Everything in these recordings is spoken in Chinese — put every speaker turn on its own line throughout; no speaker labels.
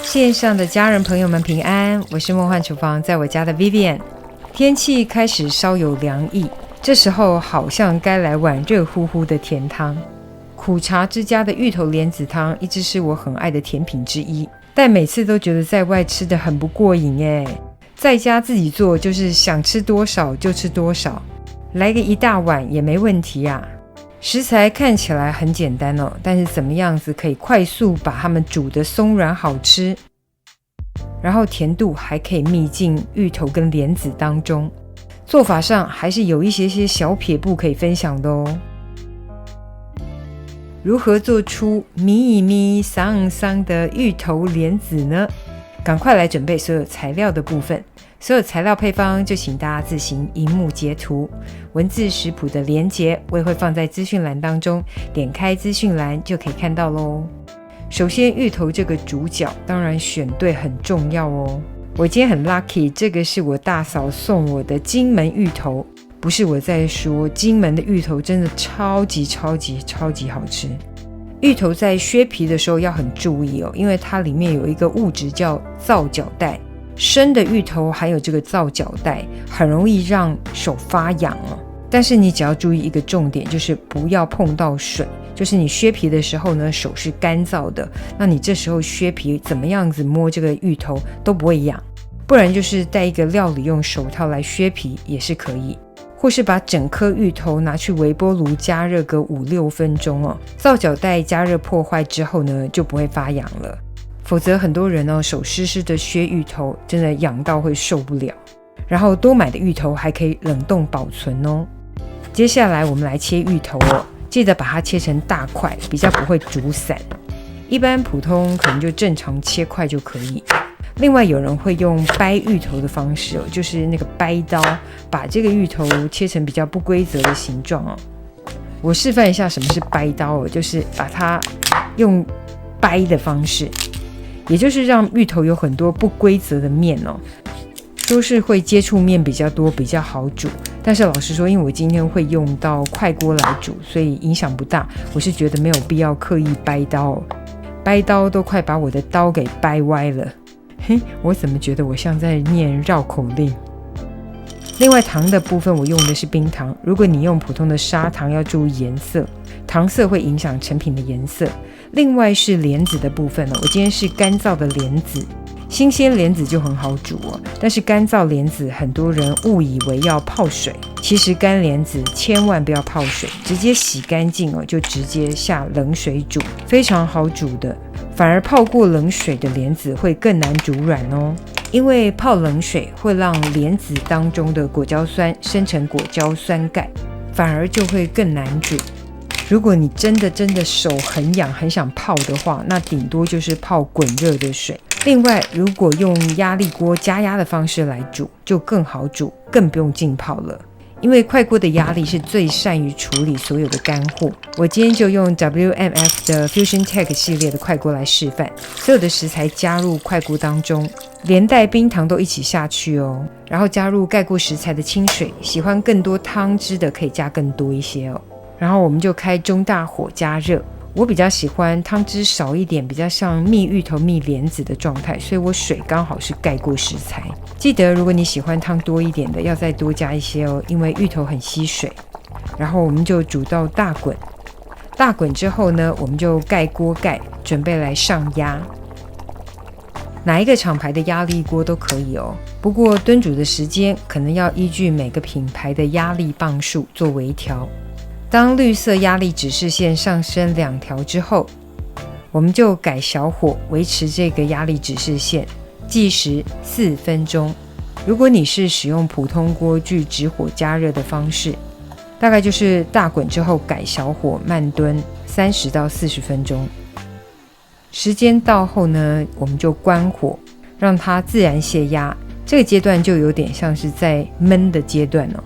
线上的家人朋友们平安，我是梦幻厨房在我家的 Vivian。 天气开始稍有凉意，这时候好像该来碗热乎乎的甜汤。苦茶之家的芋头莲子汤一直是我很爱的甜品之一，但每次都觉得在外吃的很不过瘾耶，在家自己做就是想吃多少就吃多少，来个一大碗也没问题啊。食材看起来很简单哦，但是怎么样子可以快速把它们煮得松软好吃，然后甜度还可以秘进芋头跟莲子当中，做法上还是有一些小撇步可以分享的哦。如何做出咪咪桑桑的芋头莲子呢？赶快来准备所有材料的部分，所有材料配方就请大家自行萤幕截图，文字食谱的连结我也会放在资讯栏当中，点开资讯栏就可以看到咯。首先芋头这个主角当然选对很重要哦。我今天很 lucky， 这个是我大嫂送我的金门芋头，不是我在说，金门的芋头真的超级好吃。芋头在削皮的时候要很注意哦，因为它里面有一个物质叫皂角带，生的芋头还有这个皂角带很容易让手发痒哦。但是你只要注意一个重点，就是不要碰到水，就是你削皮的时候呢，手是干燥的，那你这时候削皮怎么样子摸这个芋头都不会痒，不然就是戴一个料理用手套来削皮也是可以，或是把整颗芋头拿去微波炉加热个5-6分钟哦，皂角带加热破坏之后呢，就不会发痒了。否则很多人哦，手湿湿的削芋头，真的痒到会受不了。然后多买的芋头还可以冷冻保存哦。接下来我们来切芋头哦，记得把它切成大块，比较不会煮散。一般普通可能就正常切块就可以。另外有人会用掰芋头的方式哦，就是那个掰刀，把这个芋头切成比较不规则的形状哦。我示范一下什么是掰刀哦，就是把它用掰的方式，也就是让芋头有很多不规则的面哦，都是会接触面比较多，比较好煮。但是老实说，因为我今天会用到快锅来煮，所以影响不大。我是觉得没有必要刻意掰刀哦，掰刀都快把我的刀给掰歪了。嘿，我怎么觉得我像在念绕口令？另外糖的部分我用的是冰糖，如果你用普通的砂糖要注意颜色，糖色会影响成品的颜色。另外是莲子的部分我今天是干燥的莲子，新鲜莲子就很好煮哦，但是干燥莲子很多人误以为要泡水，其实干莲子千万不要泡水，直接洗干净就直接下冷水煮，非常好煮的。反而泡过冷水的莲子会更难煮软哦，因为泡冷水会让莲子当中的果胶酸生成果胶酸钙，反而就会更难煮。如果你真的手很痒很想泡的话，那顶多就是泡滚热的水。另外如果用压力锅加压的方式来煮就更好煮，更不用浸泡了，因为快锅的压力是最善于处理所有的干货。我今天就用 WMF 的 Fusion Tech 系列的快锅来示范，所有的食材加入快锅当中，连带冰糖都一起下去哦，然后加入盖过食材的清水，喜欢更多汤汁的可以加更多一些哦。然后我们就开中大火加热，我比较喜欢汤汁少一点，比较像蜜芋头蜜莲子的状态，所以我水刚好是盖过食材。记得如果你喜欢汤多一点的，要再多加一些哦，因为芋头很吸水。然后我们就煮到大滚，大滚之后呢，我们就盖锅盖，准备来上压。哪一个厂牌的压力锅都可以哦，不过炖煮的时间可能要依据每个品牌的压力磅数做微调。当绿色压力指示线上升2条之后，我们就改小火，维持这个压力指示线，计时4分钟。如果你是使用普通锅具直火加热的方式，大概就是大滚之后改小火慢炖30到40分钟。时间到后呢，我们就关火，让它自然泄压。这个阶段就有点像是在焖的阶段哦。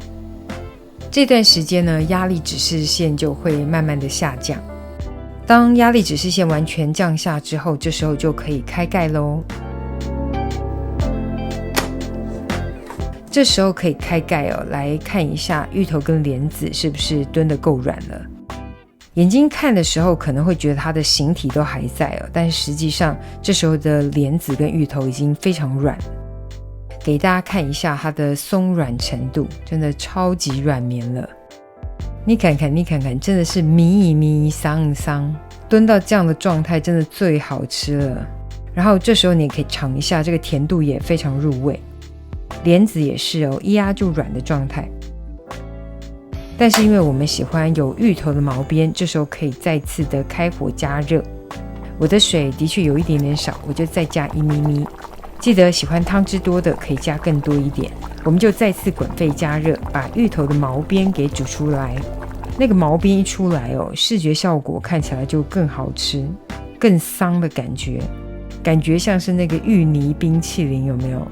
这段时间呢，压力指示线就会慢慢的下降。当压力指示线完全降下之后，这时候就可以开盖咯。这时候可以开盖来看一下芋头跟莲子是不是炖得够软了。眼睛看的时候可能会觉得它的形体都还在但是实际上这时候的莲子跟芋头已经非常软。给大家看一下它的松软程度，真的超级软绵了。你看看，真的是咪咪桑桑，炖到这样的状态真的最好吃了。然后这时候你也可以尝一下，这个甜度也非常入味。莲子也是一压就软的状态。但是因为我们喜欢有芋头的毛边，这时候可以再次的开火加热。我的水的确有一点点少，我就再加1咪咪。记得喜欢汤汁多的可以加更多一点。我们就再次滚沸加热，把芋头的毛边给煮出来。那个毛边一出来视觉效果看起来就更好吃，更桑的感觉像是那个芋泥冰淇淋，有没有？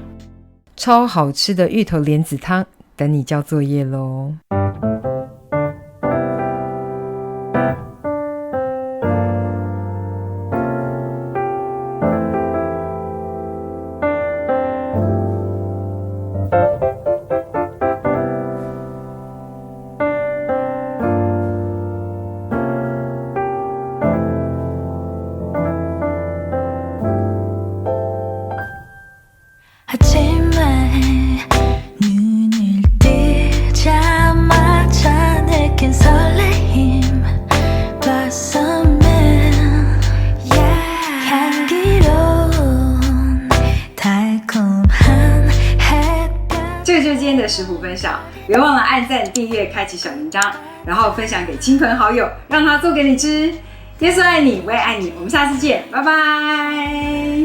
超好吃的芋头莲子汤，等你交作业咯。
这就是今天的食谱分享，别忘了按赞、订阅、开启小铃铛，然后分享给亲朋好友，让他做给你吃。耶稣爱你，我也爱你，我们下次见，拜拜。